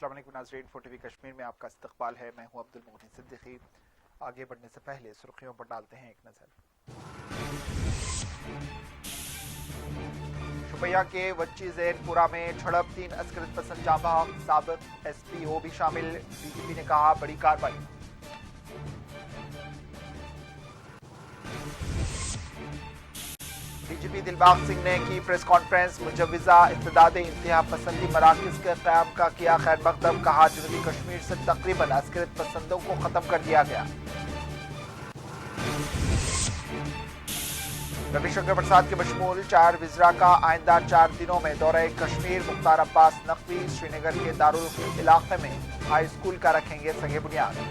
السلام علیکم ناظرین، فور ٹی وی کشمیر میں آپ کا استقبال ہے۔ میں ہوں عبد المغنی صدیقی۔ آگے بڑھنے سے پہلے سرخیوں پر ڈالتے ہیں ایک نظر۔ شوپیاں کے وچی زین پورہ میں جھڑپ، 3 عسکریت پسند جاں بحق، سابق ایس پی او بھی شامل۔ ڈی جی پی نے کہا بڑی کارروائی۔ ڈی جی پی دلباغ سنگھ نے کی پریس کانفرنس، مجوزہ ارتداد انتہا پسندی مراکز کے قیام کا کیا خیر مقدم، کہا جنوبی کشمیر سے تقریباً عسکریت پسندوں کو ختم کر دیا گیا۔ روی شنکر پرساد کے بشمول 4 وزراء کا آئندہ 4 دنوں میں دورہ کشمیر۔ مختار عباس نقوی سری نگر کے دارالعلوم علاقے میں ہائی اسکول کا رکھیں گے سنگ بنیاد۔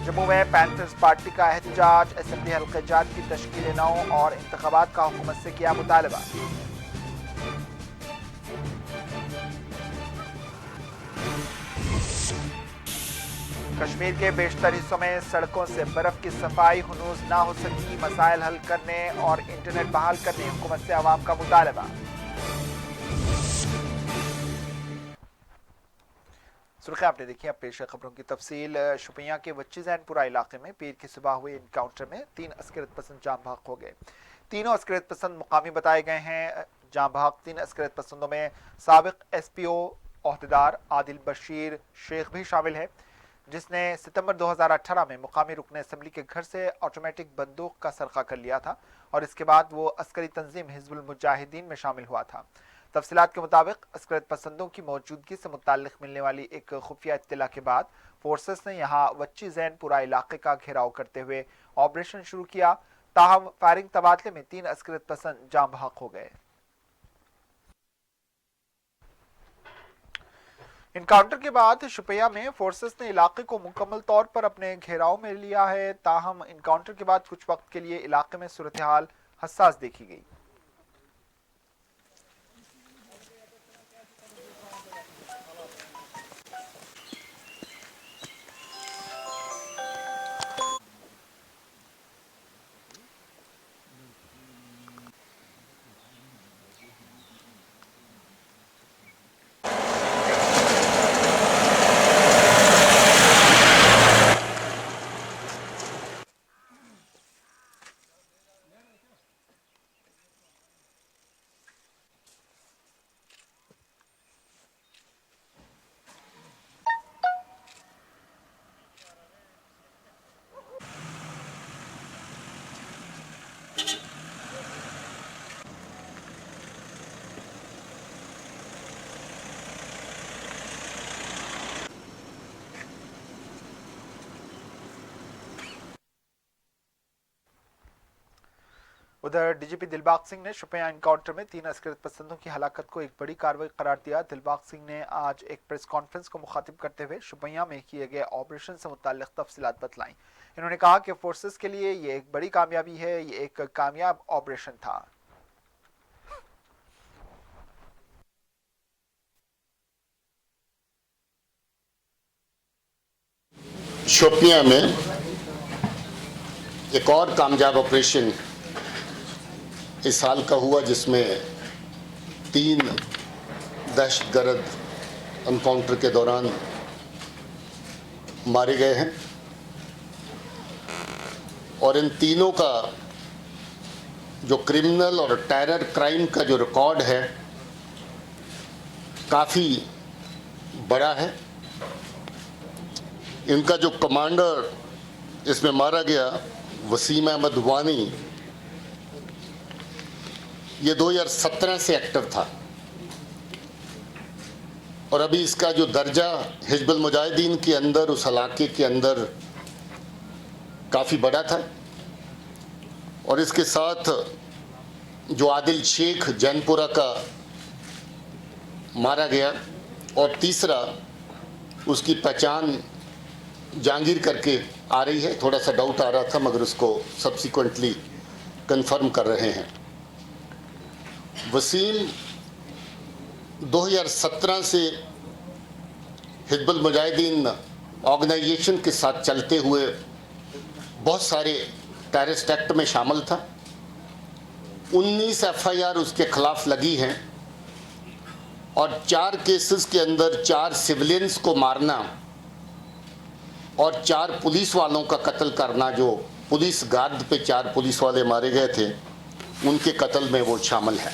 جموں میں پینتھرز پارٹی کا احتجاج، اسمبلی حلقہ جات کی تشکیل نو اور انتخابات کا حکومت سے کیا مطالبہ۔ کشمیر کے بیشتر حصوں میں سڑکوں سے برف کی صفائی ہنوز نہ ہو سکی، مسائل حل کرنے اور انٹرنیٹ بحال کرنے حکومت سے عوام کا مطالبہ۔ سرخی آپ نے دیکھی، اب پیش ہے خبروں کی تفصیل۔ شوپیاں کے وچی زین پورہ علاقے میں پیر کی صبح ہوئے انکاؤنٹر میں 3 عسکریت پسند جاں بحق ہو گئے۔ تینوں عسکریت پسند مقامی بتائے گئے ہیں۔ جاں بحق 3 عسکریت پسندوں میں سابق ایس پی او عہدیدار عادل بشیر شیخ بھی شامل ہے، جس نے ستمبر 2018 میں مقامی رکن اسمبلی کے گھر سے آٹومیٹک بندوق کا سرقہ کر لیا تھا اور اس کے بعد وہ عسکری تنظیم حزب المجاہدین میں شامل ہوا تھا۔ تفصیلات کے مطابق عسکریت پسندوں کی موجودگی سے متعلق ملنے والی ایک خفیہ اطلاع کے بعد فورسز نے یہاں وچی زین پورہ علاقے کا گھیراؤ کرتے ہوئے آپریشن شروع کیا، تاہم فائرنگ تبادلے میں 3 عسکریت پسند جاں بحق ہو گئے۔ انکاؤنٹر کے بعد شوپیاں میں فورسز نے علاقے کو مکمل طور پر اپنے گھیراؤ میں لیا ہے، تاہم انکاؤنٹر کے بعد کچھ وقت کے لیے علاقے میں صورتحال حساس دیکھی گئی۔ ادھر ڈی جی پی دلباغ سنگھ نے شوپیاں انکاؤنٹر میں 3 عسکریت پسندوں کی ہلاکت کو ایک بڑی کارروائی قرار دیا۔ دلباغ سنگھ نے آج ایک پریس کانفرنس کو مخاطب کرتے ہوئے شوپیاں میں کیے گئے آپریشن سے متعلق تفصیلات بتلائیں۔ انہوں نے کہا کہ فورسز کے لیے یہ ایک بڑی کامیابی ہے، یہ ایک کامیاب آپریشن تھا۔ شوپیاں میں ایک اور کامیاب آپریشن اس سال کا ہوا، جس میں 3 دہشت گرد انکاؤنٹر کے دوران مارے گئے ہیں، اور ان تینوں کا جو کرمنل اور ٹیرر کرائم کا جو ریکارڈ ہے کافی بڑا ہے۔ ان کا جو کمانڈر اس میں مارا گیا وسیم احمد وانی، یہ 2017 سے ایکٹیو تھا، اور ابھی اس کا جو درجہ حزب المجاہدین کے اندر اس علاقے کے اندر کافی بڑا تھا۔ اور اس کے ساتھ جو عادل شیخ جین پورہ کا مارا گیا، اور تیسرا اس کی پہچان جہانگیر کر کے آ رہی ہے، تھوڑا سا ڈاؤٹ آ رہا تھا مگر اس کو سبسیکوینٹلی کنفرم کر رہے ہیں۔ وسیم 2017 سے حزب المجاہدین آرگنائزیشن کے ساتھ چلتے ہوئے بہت سارے ٹیررسٹ ایکٹ میں شامل تھا۔ 19 ایف آئی آر اس کے خلاف لگی ہیں، और 4 केसेस के अंदर 4 सिविलियंस को मारना और 4 पुलिस वालों का कत्ल करना, जो पुलिस गार्ड पे 4 पुलिस वाले मारे गए थे, उनके कत्ल में वो शामिल है।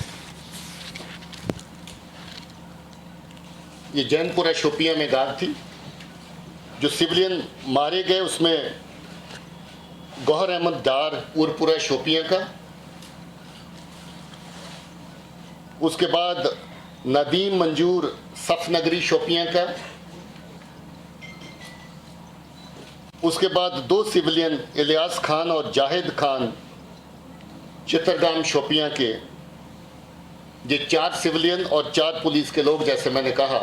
ये जैनपुरा शोपियां में गार्ड थी। जो सिविलियन मारे गए उसमें गौहर अहमद डार उरपुरा शोपियां का, उसके बाद नदीम मंजूर सफनगरी शोपियां का, उसके बाद 2 सिविलियन इलियास खान और जाहिद खान चित्रगाम शोपियां के। ये 4 सिविलियन और 4 पुलिस के लोग, जैसे मैंने कहा,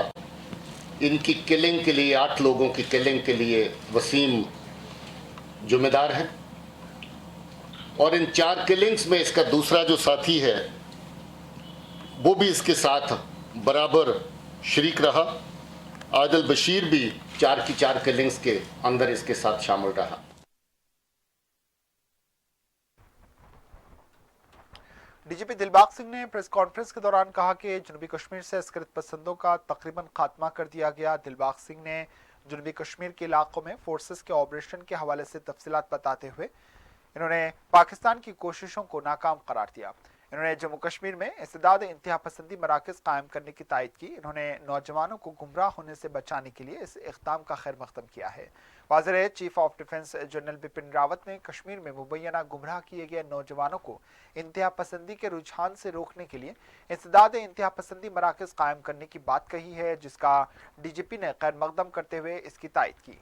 इनकी किलिंग के लिए, 8 लोगों की किलिंग के लिए वसीम जिम्मेदार है। और इन 4 किलिंग्स में इसका दूसरा जो साथी है वो भी इसके साथ बराबर शरीक रहा। आदिल बशीर भी 4 की 4 किलिंग्स के अंदर इसके साथ शामिल रहा। डीजीपी दिलबाग सिंह ने प्रेस कॉन्फ्रेंस के दौरान कहा कि जनूबी कश्मीर से अस्करत पसंदों का तकरीबन खात्मा कर दिया गया। दिलबाग सिंह ने जनूबी कश्मीर के इलाकों में फोर्सेस के ऑपरेशन के हवाले से तफसीलात बताते हुए इन्होंने पाकिस्तान की कोशिशों को नाकाम करार दिया। इन्होंने जम्मू कश्मीर में इस्तेदाद इंतहा पसंदी मराकज कायम करने की तायद की। इन्होंने नौजवानों को गुमराह होने से बचाने के लिए इस इक़दाम का खैर मकदम किया है। वाज़िर है, chief of defence general Bipin Rawat ने कश्मीर में मुबैना गुमराह किए गए नौजवानों को इंतहा पसंदी के रुझान से रोकने के लिए इस्तेदाद इंतहा पसंदी मराकज कायम करने की बात कही है, जिसका डीजीपी ने खैर मकदम करते हुए इसकी तायद की।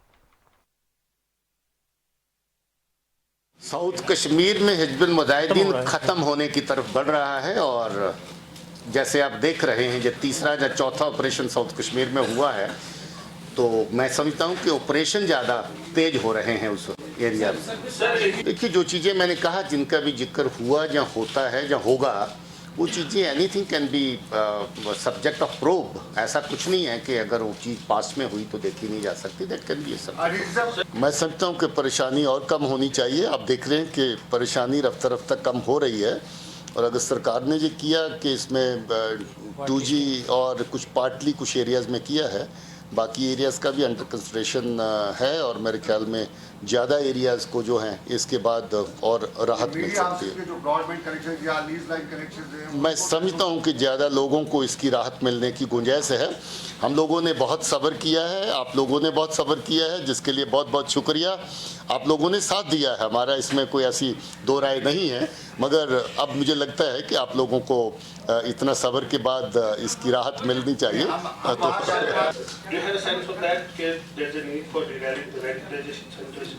साउथ कश्मीर में हिजबुल मुजाहिदीन ख़त्म होने की तरफ बढ़ रहा है और जैसे आप देख रहे हैं, जो तीसरा या चौथा ऑपरेशन साउथ कश्मीर में हुआ है, तो मैं समझता हूं कि ऑपरेशन ज़्यादा तेज हो रहे हैं उस एरिया में। देखिए, जो चीज़ें मैंने कहा, जिनका भी जिक्र हुआ या होता है या होगा, वो चीज़ें anything can be subject of probe. ऐसा कुछ नहीं है कि अगर वो चीज़ पास में हुई तो देखी नहीं जा सकती। That can be subject. मैं समझता हूँ कि परेशानी और कम होनी चाहिए। आप देख रहे हैं कि परेशानी रफ्ता रफ्ता कम हो रही है, और अगर सरकार ने ये किया कि इसमें 2G और कुछ पार्टली कुछ एरियाज़ में किया है, बाकी एरियाज़ का भी अंडर कंसिडरेशन है, और मेरे ख्याल में ज़्यादा एरियाज़ को जो हैं इसके बाद और राहत मिल सकती है। जो ब्रॉडबैंड कनेक्शन या लीज लाइन कनेक्शन है, मैं समझता हूं कि ज़्यादा लोगों को इसकी राहत मिलने की गुंजाइश है। हम लोगों ने बहुत सब्र किया है, आप लोगों ने बहुत सब्र किया है, जिसके लिए बहुत बहुत शुक्रिया। आप लोगों ने साथ दिया है हमारा, इसमें कोई ऐसी दो राय नहीं है, मगर अब मुझे लगता है कि आप लोगों को इतना सब्र के बाद इसकी राहत मिलनी चाहिए।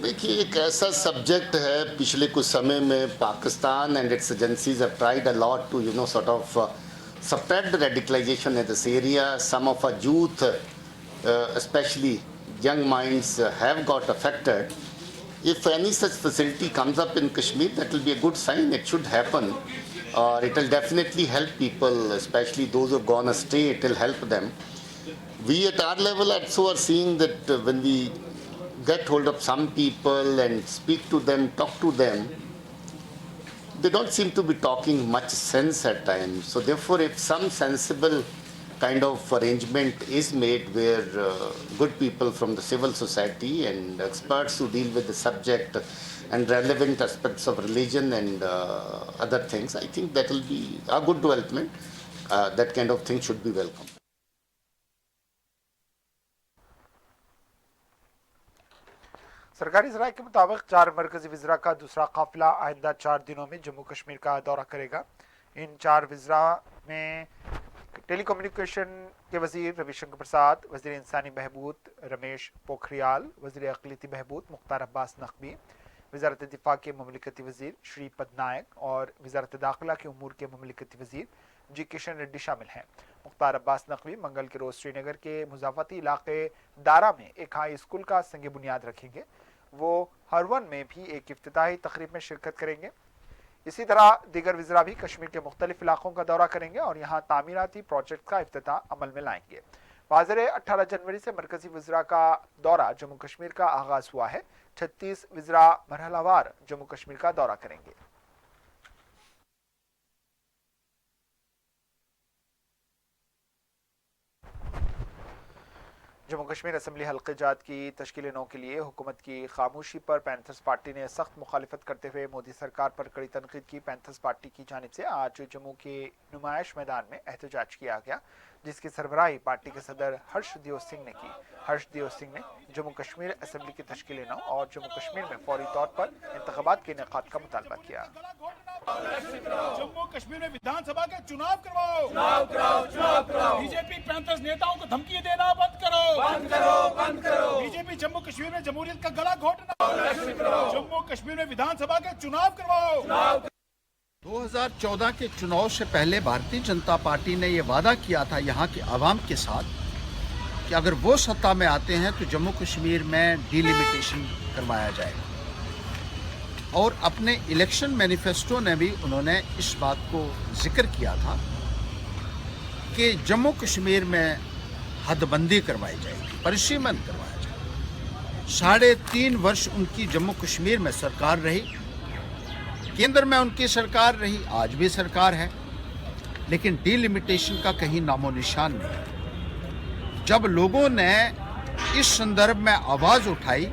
देखिए, एक ऐसा सब्जेक्ट है, पिछले कुछ समय में Pakistan and its agencies have tried a lot to sort of suppress the radicalization in this area. Some of our youth, especially young minds, have got affected. If any such facility comes up in Kashmir, that will be a good sign. It should happen, or it will definitely help people, especially those who have gone astray. It will help them. We at our level also are seeing that when we get hold of some people and speak to them, talk to them, they don't seem to be talking much sense at times. So therefore, if some sensible kind of arrangement is made where good people from the civil society and experts who deal with the subject and relevant aspects of religion and other things, I think that will be a good development. That kind of thing should be welcome. सरकारी ज़राए के मुताबिक 4 मरकजी वज़रा का दूसरा काफिला आइंदा 4 दिनों में जम्मू कश्मीर का दौरा करेगा। इन 4 वज़रा में टेली कम्युनिकेशन के वज़ीर रविशंकर प्रसाद, वज़ीर इंसानी बहबूद रमेश पोखरियाल, वज़ीर अक़लियती बहबूद मुख्तार अब्बास नकवी, वज़ारत दिफ़ा के ममलिकती वज़ीर श्रीपद नायक और वज़ारत दाखिला के उमूर के ममलिकती वज़ीर जी किशन रेड्डी शामिल हैं। मुख्तार अब्बास नकवी मंगल के रोज़ श्रीनगर के मुज़ाफ़ती इलाके दारा में एक हाई स्कूल का संग बुनियाद रखेंगे। वो हरवन में भी एक इफ्तिताही तकरीब में शिरकत करेंगे। इसी तरह दीगर वज़रा भी कश्मीर के मुख्तलिफ इलाकों का दौरा करेंगे और यहाँ तामीराती प्रोजेक्ट का इफ्तिताह अमल में लाएंगे। वाज़िर है, 18 जनवरी से मरकजी वज़रा का दौरा जम्मू कश्मीर का आगाज़ हुआ है। 36 वज़रा मरहलावार जम्मू कश्मीर का दौरा करेंगे। जम्मू कश्मीर असम्बली हल्के जात की तश्कील नौ के लिए हुकूमत की खामोशी पर पैंथर्स पार्टी ने सख्त मुखालिफत करते हुए मोदी सरकार पर कड़ी तनकीद की। पैंथर्स पार्टी की जानिब से आज जम्मू के नुमाइश मैदान में एहतजाज किया गया, जिसकी सरबराही पार्टी के सदर हर्षदेव सिंह ने की। हर्षदेव सिंह ने जम्मू कश्मीर असम्बली की तश्कील नौ और जम्मू कश्मीर में फौरी तौर पर इंतखाबात के इनेकाद का मुतालबा किया। जम्मू कश्मीर में विधानसभा के चुनाव करवाओ, बीजेपी पैंथर्स नेताओं को धमकी देना बंद करो। बीजेपी जम्मू कश्मीर में जमहूरियत का गला घोटना। जम्मू कश्मीर में विधानसभा के चुनाव करवाओ। 2014 के चुनाव से पहले भारतीय जनता पार्टी ने ये वादा किया था यहाँ के आवाम के साथ कि अगर वो सत्ता में आते हैं तो जम्मू कश्मीर में डिलिमिटेशन करवाया जाएगा, और अपने इलेक्शन मैनिफेस्टो में भी उन्होंने इस बात को जिक्र किया था कि जम्मू कश्मीर में हदबंदी करवाई जाएगी, परिसीमन करवाया जाएगा। 3.5 वर्ष उनकी जम्मू कश्मीर में सरकार रही, केंद्र में उनकी सरकार रही, आज भी सरकार है, लेकिन डिलिमिटेशन का कहीं नामो निशान नहीं। जब लोगों ने इस संदर्भ में आवाज उठाई,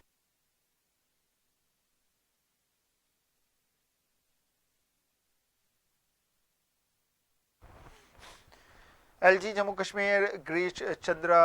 एलजी जम्मू कश्मीर गिरीश चंद्र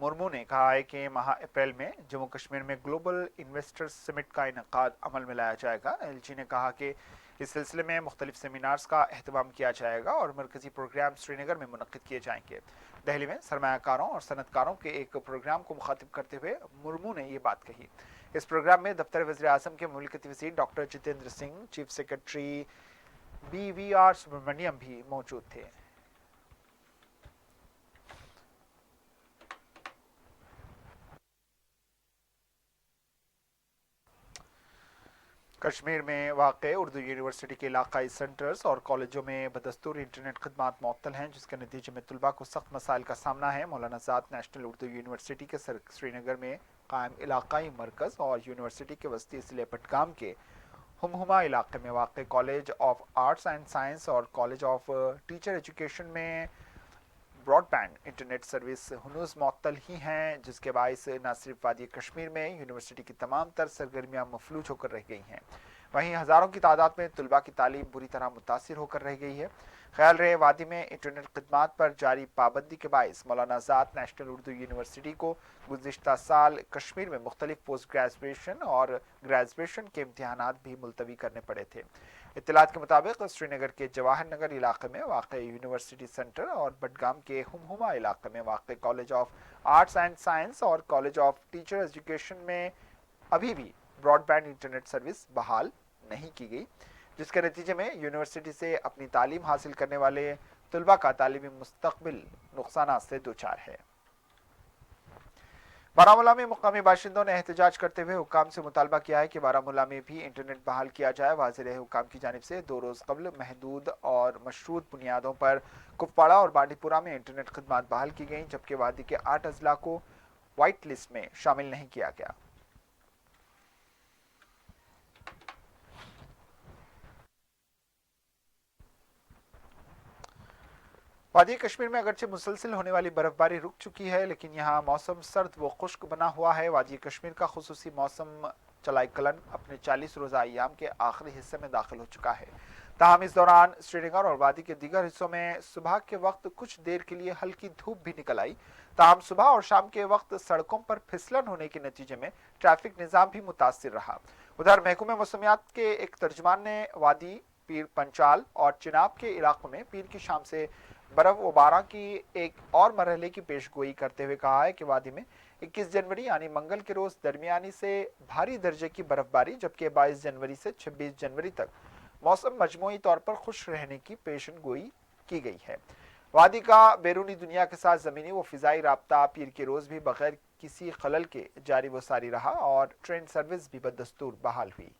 मुर्मू ने कहा है कि माह अप्रैल में जम्मू कश्मीर में ग्लोबल इन्वेस्टर्स समिट का इनेकाद अमल में लाया जाएगा। एलजी ने कहा कि इस सिलसिले में मुख्तलिफ सेमिनार्स का एहतमाम किया जाएगा और मरकजी प्रोग्राम श्रीनगर में मुनक्किद किए जाएंगे। दिल्ली में सरमायाकारों और सनतकारों के एक प्रोग्राम को मुखातिब करते हुए मुर्मू ने ये बात कही। इस प्रोग्राम में दफ्तर वज़ीर आज़म के मुमलिकती वज़ीर doctor Jitendra Singh, chief secretary BVR Subrahmanyam भी मौजूद थे। कश्मीर में वाक़ उर्दू यूनिवर्सिटी के इलाकाई सेंटर्स और कॉलेजों में बदस्तूर इंटरनेट खदमात मुअत्तल हैं, जिसके नतीजे में तलबा को सख्त मसाइल का सामना है। मौलाना आज़ाद नेशनल उर्दू यूनिवर्सिटी के श्रीनगर में कायम इलाकाई मरकज़ और यूनिवर्सिटी के वस्ती ज़िले बडगाम के हमहुमा इलाके में वाक़ college of arts and science और कॉलेज ऑफ टीचर एजुकेशन में ब्रॉडबैंड इंटरनेट सर्विस हनूज मुअत्तल ही हैं, जिसके बायस न सिर्फ वादी कश्मीर में यूनिवर्सिटी की तमाम तर सरगर्मियाँ मफलूज होकर रह गई हैं, वहीं हज़ारों की तादाद में तलबा की तालीम बुरी तरह मुतासिर होकर रह गई है। ख्याल रहे वादी में इंटरनेट खदमात पर जारी पाबंदी के बायस मौलाना आज़ाद नेशनल उर्दू यूनिवर्सिटी को गुज़िश्ता साल कश्मीर में मुख्तलिफ पोस्ट ग्रेजुएशन और ग्रेजुएशन के इम्तहानात भी मुलतवी करने पड़े थे। इत्तलात के मुताबिक श्रीनगर के जवाहर नगर इलाके में वाक़ यूनिवर्सिटी सेंटर और बडगाम के हमहुमा इलाके में वाक़ college of arts and science और कॉलेज ऑफ टीचर एजुकेशन में अभी भी ब्रॉडबैंड इंटरनेट सर्विस बहाल नहीं की गई, जिसके नतीजे में यूनिवर्सिटी से अपनी तालीम हासिल करने वाले तलबा का तालीमी मुस्तकबिल नुकसानात से दोचार है। बारामूला में मुकामी बाशिंदों ने एहतजाज करते हुए हुक्काम से मुतालबा किया है कि बारामूला में भी इंटरनेट बहाल किया जाए। वाज़ेह रहे हुक्काम की जानिब से 2 रोज़ कबल महदूद और मशरूत बुनियादों पर कुपवाड़ा और बांडीपुरा में इंटरनेट खदमात बहाल की गई, जबकि वादी के 8 अजला को वाइट लिस्ट में शामिल नहीं किया गया। वादी कश्मीर में अगरचे मुसलसल होने वाली बर्फबारी रुक चुकी है, लेकिन यहाँ मौसम सर्द व खुश्क बना हुआ है। वादी कश्मीर का खुसूसी मौसम चलाई कलन अपने 40 रोज़ा अय्याम के आखिरी हिस्से में दाखिल हो चुका है। ताहम इस दौरान श्रीनगर और वादी के दीगर हिस्सों में सुबह के वक्त कुछ देर के लिए हल्की धूप भी निकल आई। ताहम सुबह और शाम के वक्त सड़कों पर फिसलन होने के नतीजे में ट्रैफिक निज़ाम भी मुतासिर रहा। उधर महकमे मौसमियात के एक तर्जमान ने वादी, पीर पंचाल और चिनाब के इलाकों में पीर की शाम से बर्फ व बारिश की एक और मरहले की पेशगोई करते हुए कहा है कि वादी में 21 जनवरी यानी मंगल के रोज दरमियानी से भारी दर्जे की बर्फबारी, जबकि 22 जनवरी से 26 जनवरी तक मौसम मजमूई तौर पर खुश रहने की पेशनगोई की गई है। वादी का बैरूनी दुनिया के साथ ज़मीनी व फ़िज़ाई राब्ता पीर के रोज़ भी बगैर किसी खलल के जारी व सारी रहा और ट्रेन सर्विस भी बदस्तूर बहाल हुई।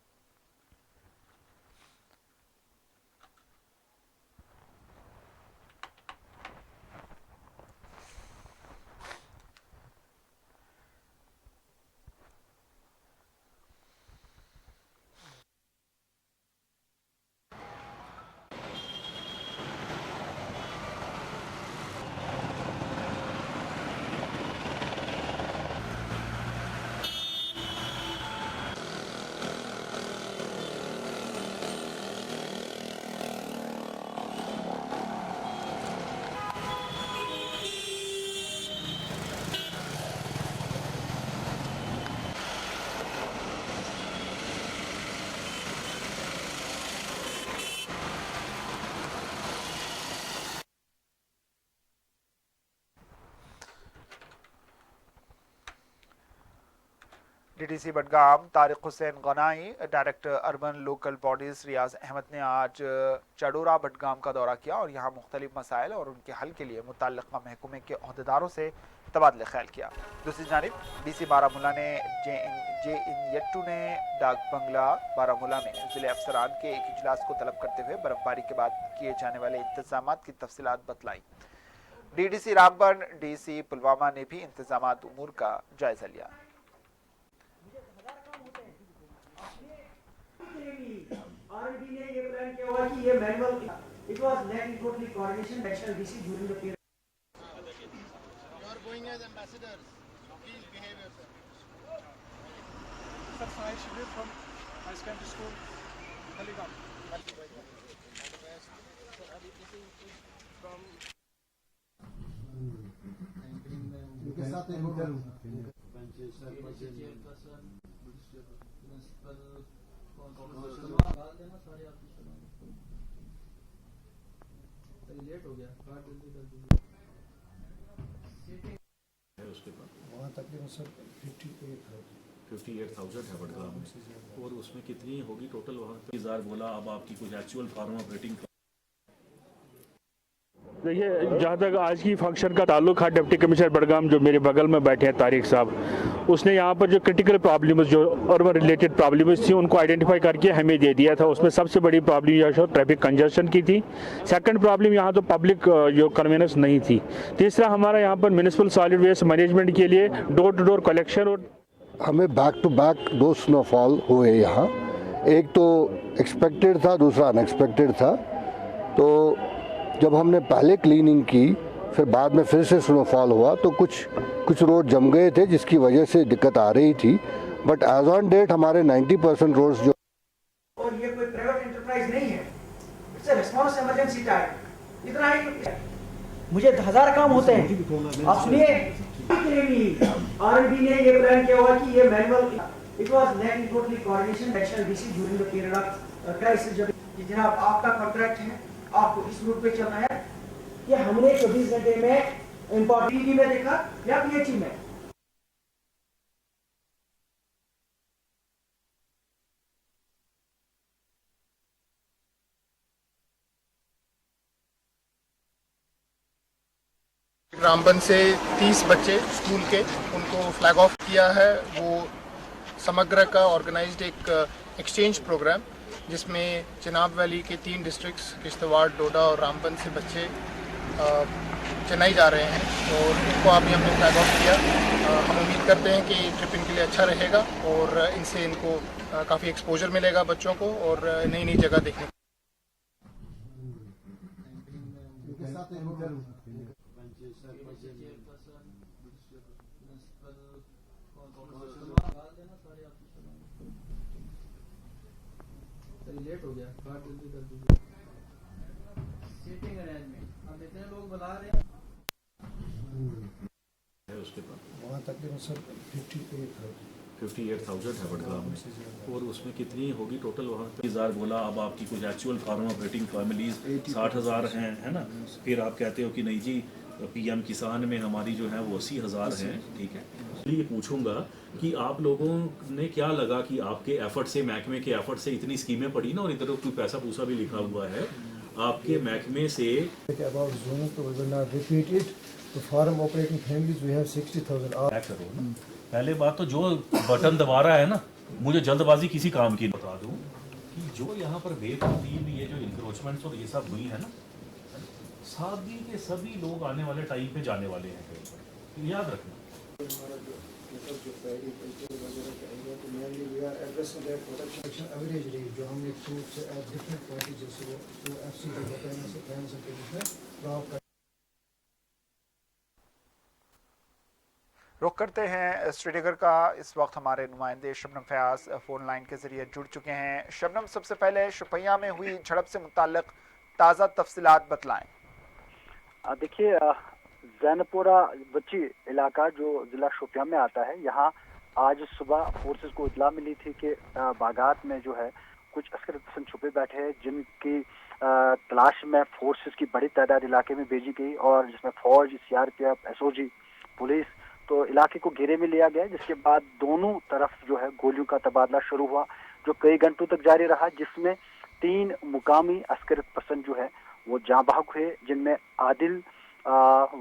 DDC Budgam Tariq Hussain Ganai, director urban local bodies रियाज अहमद ने आज चडोरा बडगाम का दौरा किया और यहाँ मुख्तलिफ मसाइल और उनके हल के लिए मुतल्लिक़ा महकमे के अहदेदारों से तबादला ख्याल किया। दूसरी जानिब डीसी बारामूला ने जे इन यट्टू ने डाक बंगला बारामूला में जिले अफसरान के एक इजलास को तलब करते हुए बर्फबारी के बाद किए जाने वाले इंतजाम की तफसीलात बतलाई। डीडीसी रामबन, डीसी पुलवामा ने भी इंतजामात उमूर का जायजा लिया। RRB ने ये प्लान किया हुआ कि ये manual it was lacking totally coordination national DC during the period. You are going as ambassadors. Please behave yourself. Sir, Sahil Shibir from High Secondary School, Haligram. वहाँ तकरीबन सर 58,000 है बडगाम में, और उसमें कितनी होगी टोटल? वहाँ 20,000 बोला, अब आपकी कुछ एक्चुअल फार्म ऑपरेटिंग। देखिए, जहाँ तक आज की फंक्शन का ताल्लुक है, डिप्टी कमिश्नर बडगाम जो मेरे बगल में बैठे हैं तारिक साहब, उसने यहाँ पर जो क्रिटिकल प्रॉब्लम्स जो अर्बन रिलेटेड प्रॉब्लम्स थी उनको आइडेंटिफाई करके हमें दे दिया था। उसमें सबसे बड़ी प्रॉब्लम यह ट्रैफिक कंजस्शन की थी। सेकंड प्रॉब्लम यहाँ तो पब्लिक जो कन्वीनेंस नहीं थी। तीसरा हमारा यहाँ पर म्यूनिसिपल सॉलिड वेस्ट मैनेजमेंट के लिए डोर टू डोर कलेक्शन। और हमें बैक टू बैक 2 स्नोफॉल हुए यहाँ, एक तो एक्सपेक्टेड था, दूसरा अनएक्सपेक्टेड था। तो जब हमने पहले क्लीनिंग की, फिर बाद में फिर से स्नोफॉल हुआ, तो कुछ रोड जम गए थे जिसकी वजह से दिक्कत आ रही थी। बट एज ऑन डेट हमारे 90% रोड्स जो, और ये कोई प्राइवेट एंटरप्राइज नहीं है, it's a response emergency time. इतना ही मुझे 1000 काम होते हैं। आप सुनिए, RRB ने ये प्लान किया हुआ कि ये manual it was lacking totally coordination national DC during the period of crisis। जब जनाब आपका कॉन्ट्रैक्ट है, आपको इस रूट पे चलना है, ये हमने 24 घंटे में इम्पोर्टेंट में देखा या PHE में। रामबन से 30 बच्चे स्कूल के, उनको फ्लैग ऑफ किया है। वो समग्र का ऑर्गेनाइज्ड एक एक्सचेंज प्रोग्राम, जिसमें चिनाब वैली के 3 डिस्ट्रिक्ट्स किश्तवाड़, डोडा और रामबन से बच्चे चेन्नई जा रहे हैं, और उनको अभी हमने फ्लैग ऑफ किया। हम उम्मीद करते हैं कि ट्रिप इनके लिए अच्छा रहेगा और इनसे इनको काफ़ी एक्सपोजर मिलेगा बच्चों को, और नई नई जगह देखने को। लेट हो गया, बात जल्दी कर दीजिए। सीटिंग अरेंजमेंट अब इतने लोग बुला रहे हैं। उसके बाद वहाँ तकरीबन सर 58,000 है बडगाम में, और उसमें कितनी होगी टोटल? वहाँ 20,000 बोला, अब आपकी कुछ एक्चुअल फार्म ऑपरेटिंग फैमिलीज 60,000 हैं, है ना? फिर आप कहते हो कि नहीं जी PM किसान में हमारी जो है वो 80,000 हैं। ठीक है, इसलिए पूछूंगा कि आप लोगों ने क्या लगा कि आपके एफर्ट से, महकमे के एफर्ट से इतनी स्कीमें पड़ी ना, और इधर कोई पैसा पूसा भी लिखा हुआ है आपके महकमे से। Farm operating families we have 60,000। क्या करो ना, पहले बात तो जो बटन दबा रहा है ना, मुझे जल्दबाजी किसी काम की बता दूं कि जो यहाँ पर बेतरतीब ये जो इंक्रोचमेंट्स और ये सब हुई है ना, सभी के सभी लोग आने वाले टाइम पे जाने वाले हैं कहीं पर, याद रखना। जो हमने डिफरेंट पार्टी जैसे वो FC का बताने से प्लान से रुख करते हैं श्रीनगर का। इस वक्त हमारे नुमाइंदे शबनम फयाज फ़ोन लाइन के ज़रिए जुड़ चुके हैं। शबनम, सबसे पहले शुपिया में हुई झड़प से मुताल्लिक ताज़ा तफसीलात बतलाएं। देखिए, जैनपुरा बच्ची इलाका जो ज़िला शोपियां में आता है, यहाँ आज सुबह फोर्सेस को इतला मिली थी कि बागात में जो है कुछ अस्कर पसंद छुपे बैठे हैं, जिनकी तलाश में फोर्सेस की बड़ी तादाद इलाके में भेजी गई, और जिसमें फौज, CRPF, SOG, पुलिस, तो इलाके को घेरे में लिया गया, जिसके बाद दोनों तरफ जो है गोलियों का तबादला शुरू हुआ जो कई घंटों तक जारी रहा, जिसमें 3 मुकामी अस्करत पसंद जो है वो जाँ बहक हुए, जिनमें आदिल,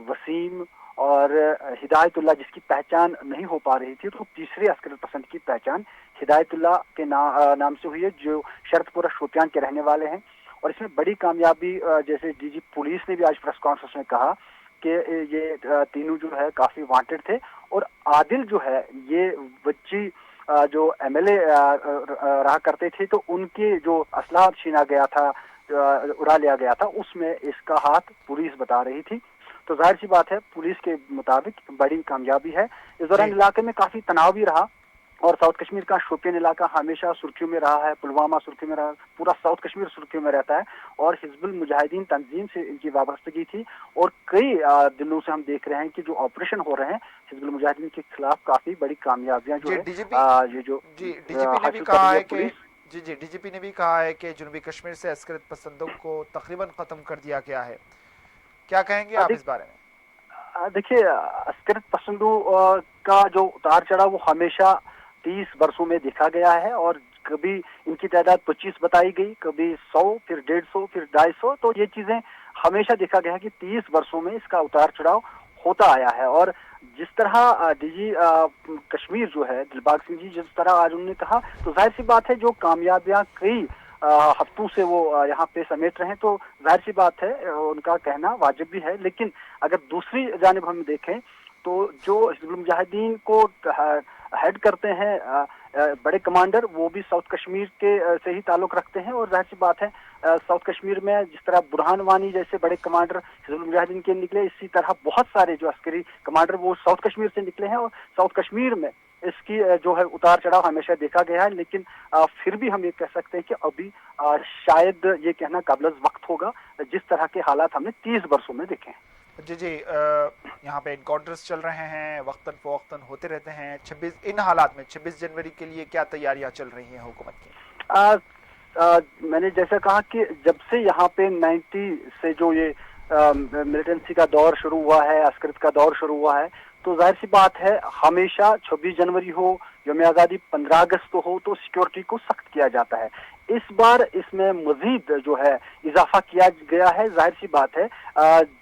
वसीम और हिदायतुल्लाह जिसकी पहचान नहीं हो पा रही थी, तो तीसरे अस्करत पसंद की पहचान हिदायतुल्लाह के नाम से हुई है जो शरतपुरा शोपियान के रहने वाले हैं। और इसमें बड़ी कामयाबी, जैसे डीजी पुलिस ने भी आज प्रेस कॉन्फ्रेंस में कहा कि ये तीनों जो है काफी वांटेड थे, और आदिल जो है ये बच्ची जो एमएलए रहा करते थे, तो उनके जो असला छीना गया था, उड़ा लिया गया था, उसमें इसका हाथ पुलिस बता रही थी। तो जाहिर सी बात है पुलिस के मुताबिक बड़ी कामयाबी है। इस दौरान इलाके में काफी तनाव भी रहा, और साउथ कश्मीर का शोपियान इलाका हमेशा सुर्खियों में रहा है, पुलवामा सुर्खियों में रहा, पूरा साउथ कश्मीर सुर्खियों में रहता है, और हिजबुल मुजाहिदीन तंजीम से इनकी वाबस्तगी थी। और कई दिनों से हम देख रहे हैं कि जो ऑपरेशन हो रहे हैं हिजबुल मुजाहिदीन के खिलाफ काफी बड़ी कामयाबियां जो है ये जो डीजीपी ने भी कहा है कि डीजीपी ने भी कहा है कि जनूबी कश्मीर से अस्करत पसंदों को तकरीबन खत्म कर दिया गया है। क्या कहेंगे आप इस बारे में? देखिए, अस्करत पसंदों का जो उतार चढ़ाव वो हमेशा 30 वर्षों में देखा गया है, और कभी इनकी तादाद 25 बताई गई, कभी 100, फिर 150, फिर 250, तो ये चीजें हमेशा देखा गया है कि 30 वर्षों में इसका उतार चढ़ाव होता आया है। और जिस तरह डीजी कश्मीर जो है दिलबाग सिंह जी जिस तरह आज उन्होंने कहा, तो जाहिर सी बात है जो कामयाबियां कई हफ्तों से वो यहाँ पे समेट रहे हैं, तो जाहिर सी बात है उनका कहना वाजिब भी है। लेकिन अगर दूसरी जानिब हम देखें तो जो हिजबुल मुजाहिदीन को हेड करते हैं बड़े कमांडर, वो भी साउथ कश्मीर के से ही ताल्लुक रखते हैं, और जाहिर सी बात है साउथ कश्मीर में जिस तरह बुरहान वानी जैसे बड़े कमांडर हिजबुल मुजाहिदीन के निकले, इसी तरह बहुत सारे जो अस्करी कमांडर वो साउथ कश्मीर से निकले हैं, और साउथ कश्मीर में इसकी जो है उतार चढ़ाव हमेशा देखा गया है। लेकिन फिर भी हम ये कह सकते हैं कि अभी शायद ये कहना काबिल वक्त होगा जिस तरह के हालात हमने 30 वर्षों में देखे हैं। जी यहाँ पे एनकाउंटर्स चल रहे हैं, वक्तन फवक्तन होते रहते हैं। 26 इन हालात में 26 जनवरी के लिए क्या तैयारियां चल रही हैं हुकूमत की? मैंने जैसा कहा कि जब से यहाँ पे 90 से जो ये मिलिटेंसी का दौर शुरू हुआ है, अस्करत का दौर शुरू हुआ है, तो जाहिर सी बात है हमेशा 26 जनवरी हो, यौम आज़ादी 15 अगस्त हो, तो सिक्योरिटी को सख्त किया जाता है। इस बार इसमें मजीद जो है इजाफा किया गया है। जाहिर सी बात है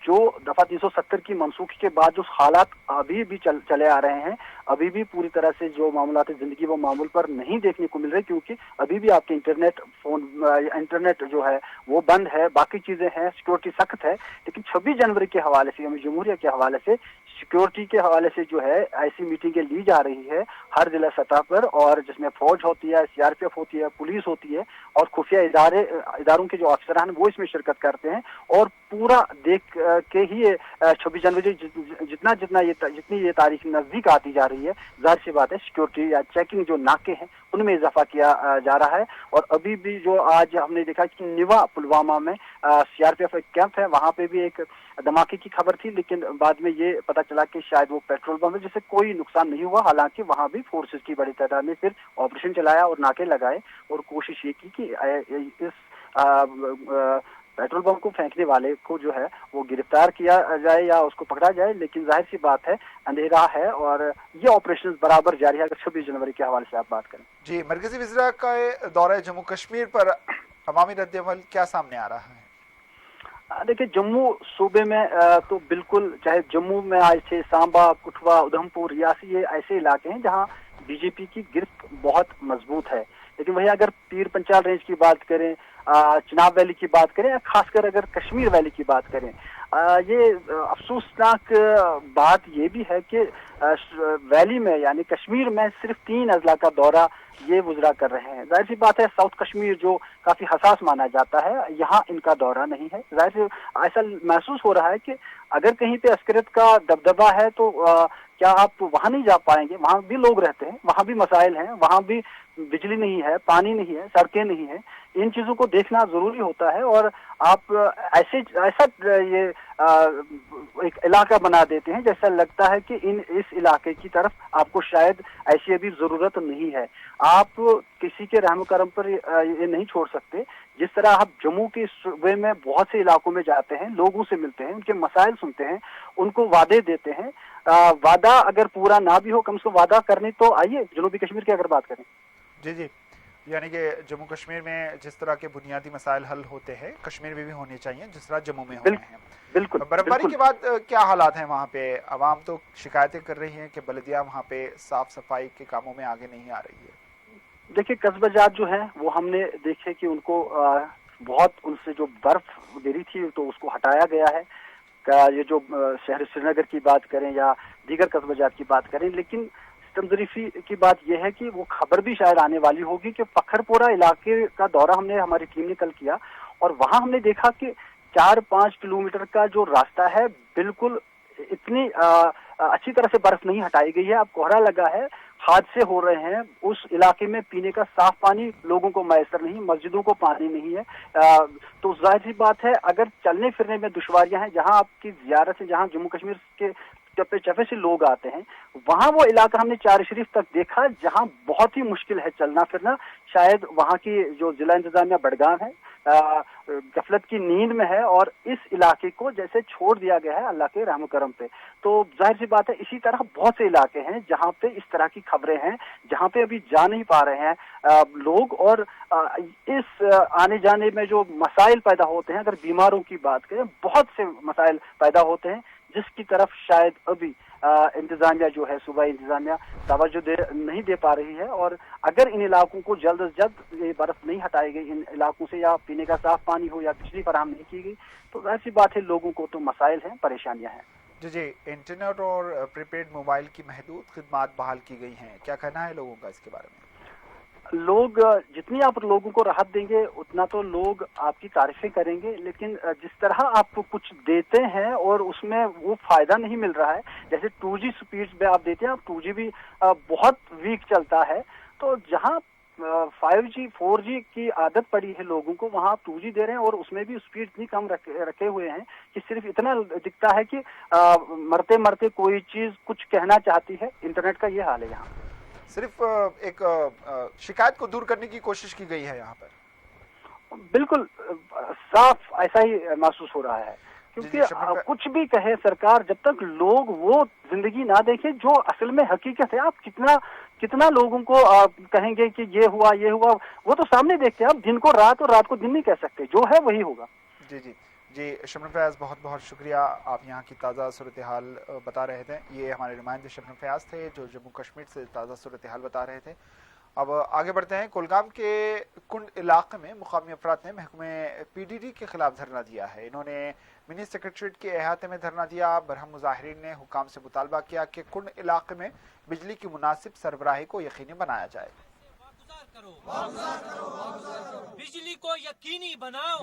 जो दफा 370 की मनसूखी के बाद जो हालात अभी भी चले आ रहे हैं, अभी भी पूरी तरह से जो मामलात जिंदगी वो मामूल पर नहीं देखने को मिल रहे, क्योंकि अभी भी आपके इंटरनेट जो है वो बंद है, बाकी चीजें हैं, सिक्योरिटी सख्त है। लेकिन 26 जनवरी के हवाले से, यौम जमहूरिया के हवाले से, सिक्योरिटी के हवाले से जो है ऐसी मीटिंगें ली जा रही है हर जिला सतह पर, और जिसमें फौज होती है, सीआरपीएफ होती है, पुलिस होती है, और खुफिया इदारों के जो अफसर हैं वो इसमें शिरकत करते हैं। और पूरा देख के ही 26 जनवरी जितनी ये तारीख नजदीक आती जा रही है, जाहिर सी बात है सिक्योरिटी या चेकिंग जो नाके हैं उनमें इजाफा किया जा रहा है। और अभी भी जो आज हमने देखा कि निवा पुलवामा में सीआरपीएफ एक कैंप है, वहां पे भी एक धमाके की खबर थी, लेकिन बाद में ये पता चला कि शायद वो पेट्रोल पंप है, जिससे कोई नुकसान नहीं हुआ। हालांकि वहां भी फोर्सेस की बड़ी तादाद ने फिर ऑपरेशन चलाया और नाके लगाए, और कोशिश ये की कि इस पेट्रोल पंप को फेंकने वाले को जो है वो गिरफ्तार किया जाए या उसको पकड़ा जाए। लेकिन जाहिर सी बात है अंधेरा है, और ये ऑपरेशन बराबर जारी है। अगर 26 जनवरी के हवाले से आप बात करें जी, मरकजी वज़ीर का दौरा जम्मू कश्मीर पर अवामी रद्द-ए-अमल क्या सामने आ रहा है? देखिए, जम्मू सूबे में तो बिल्कुल, चाहे जम्मू में आज थे, सांबा, कठुआ, उधमपुर, रियासी, ये ऐसे इलाके हैं जहां बीजेपी की गिरफ्त बहुत मजबूत है। लेकिन वही अगर पीर पंचाल रेंज की बात करें, चिनाब वैली की बात करें, या खासकर अगर कश्मीर वैली की बात करें, ये अफसोसनाक बात ये भी है कि वैली में यानी कश्मीर में सिर्फ 3 अजला का दौरा ये वुज़रा कर रहे हैं। जाहिर सी बात है साउथ कश्मीर जो काफी हसास माना जाता है, यहाँ इनका दौरा नहीं है। जाहिर से ऐसा महसूस हो रहा है कि अगर कहीं पे अस्करत का दबदबा है तो क्या आप वहां नहीं जा पाएंगे? वहां भी लोग रहते हैं, वहां भी मसाइल हैं, वहां भी बिजली नहीं है, पानी नहीं है, सड़कें नहीं है। इन चीजों को देखना जरूरी होता है, और आप ऐसा ये एक इलाका बना देते हैं, जैसा लगता है कि इस इलाके की तरफ आपको शायद ऐसी अभी जरूरत नहीं है। आप किसी के रहम करम पर ये नहीं छोड़ सकते। जिस तरह आप जम्मू के सूबे में बहुत से इलाकों में जाते हैं, लोगों से मिलते हैं, उनके मसाइल सुनते हैं, उनको वादे देते हैं। वादा अगर पूरा ना भी हो, कम से कम वादा करने तो आइए। जनूबी कश्मीर की अगर बात करें, जी जी, यानी कि जम्मू कश्मीर में जिस तरह के बुनियादी मसाइल हल होते हैं, कश्मीर में भी होने चाहिए जिस तरह जम्मू में हो रहे हैं। बिल्कुल। बर्फबारी के बाद क्या हालात हैं वहाँ पे? अवाम तो शिकायतें कर रही है कि बल्दिया वहाँ पे साफ सफाई के कामों में आगे नहीं आ रही है। देखिए, कस्बाजात जो है वो हमने देखे कि उनको बहुत उनसे जो बर्फ गिरी थी तो उसको हटाया गया है। ये जो शहर श्रीनगर की बात करें या दीगर कस्बाजात की बात करें, लेकिन तमजरीफी की बात यह है कि वो खबर भी शायद आने वाली होगी कि फखरपुरा इलाके का दौरा हमारी टीम ने कल किया और वहां हमने देखा कि 4-5 किलोमीटर का जो रास्ता है बिल्कुल इतनी अच्छी तरह से बर्फ नहीं हटाई गई है। अब कोहरा लगा है, हादसे हो रहे हैं। उस इलाके में पीने का साफ पानी लोगों को मैसर नहीं, मस्जिदों को पानी नहीं है। तो जाहिर सी बात है, अगर चलने फिरने में दुश्वारियां हैं, जहां आपकी जियारत है, जहां जम्मू कश्मीर के चप्पे चप्पे से लोग आते हैं, वहां वो इलाका हमने चार शरीफ तक देखा जहां बहुत ही मुश्किल है चलना फिरना। शायद वहां की जो जिला इंतजामिया बडगाम है गफलत की नींद में है और इस इलाके को जैसे छोड़ दिया गया है अल्लाह के रहम करम पे। तो जाहिर सी बात है, इसी तरह बहुत से इलाके हैं जहां पे इस तरह की खबरें हैं, जहां पे अभी जा नहीं पा रहे हैं लोग। और इस आने जाने में जो मसाइल पैदा होते हैं, अगर बीमारों की बात करें, बहुत से मसाइल पैदा होते हैं जिसकी तरफ शायद अभी इंतजामिया जो है, सूबाई इंतजामिया तवज्जो नहीं दे पा रही है। और अगर इन इलाकों को जल्द से जल्द ये बर्फ नहीं हटाई गई इन इलाकों से, या पीने का साफ पानी हो या बिजली फराहम नहीं की गई, तो जाहिर सी बात है लोगों को तो मसाइल हैं, परेशानियां हैं। जी जी, इंटरनेट और प्रीपेड मोबाइल की महदूद खिदमात बहाल की गई हैं, क्या कहना है लोगों का इसके बारे में? लोग जितनी आप लोगों को राहत देंगे उतना तो लोग आपकी तारीफें करेंगे, लेकिन जिस तरह आप कुछ देते हैं और उसमें वो फायदा नहीं मिल रहा है, जैसे 2G स्पीड पे आप देते हैं, आप 2G भी बहुत वीक चलता है। तो जहां 5G 4G की आदत पड़ी है लोगों को, वहां आप 2G दे रहे हैं और उसमें भी स्पीड इतनी कम रखे हुए हैं कि सिर्फ इतना दिखता है कि मरते मरते कोई चीज कुछ कहना चाहती है। इंटरनेट का ये हाल है यहाँ। सिर्फ एक शिकायत को दूर करने की कोशिश की गई है यहाँ पर। बिल्कुल साफ ऐसा ही महसूस हो रहा है, क्योंकि कुछ भी कहे सरकार, जब तक लोग वो जिंदगी ना देखे जो असल में हकीकत है, आप कितना लोगों को कहेंगे कि ये हुआ, वो तो सामने देखते हैं। आप दिन को रात और रात को दिन नहीं कह सकते, जो है वही होगा। जी जी जी, शबनम फयाज बहुत बहुत शुक्रिया, आप यहाँ की ताज़ा सूरत हाल बता रहे थे। ये हमारे नुमाइंदे शबनम फयाज थे जो जम्मू कश्मीर से ताज़ा सूरत हाल बता रहे थे। अब आगे बढ़ते हैं। कुलगाम के कुंड इलाके में मुकामी अफराद ने महकमे PDD के खिलाफ धरना दिया है। इन्होंने मिनी सेक्रेटरीट के अहाते में धरना दिया। बरहम मुजाहिरीन ने हुकाम से मुतालबा किया कि कुंड इलाके में बिजली की मुनासिब सरबराही को यकीनी बनाया जाए। बिजली को यकीनी बनाओ,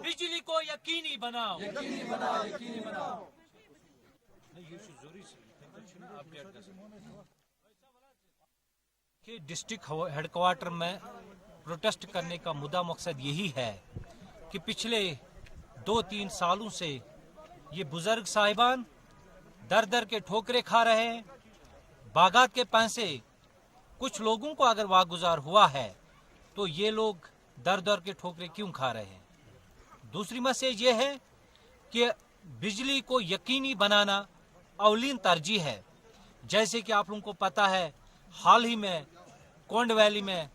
बिजली को यकीनी बनाओ। कि डिस्ट्रिक्ट हेडक्वार्टर में प्रोटेस्ट करने का मुद्दा मकसद यही है कि पिछले 2-3 सालों से ये बुजुर्ग साहिबान दर दर के ठोकरे खा रहे हैं। बागात के पैसे कुछ लोगों को अगर वागुजार हुआ है तो ये लोग दर दर के ठोकरे क्यों खा रहे हैं। दूसरी मैसेज ये है कि बिजली को यकीनी बनाना अवलीन तरजीह है। जैसे कि आप लोगों को पता है, हाल ही में कोंड वैली में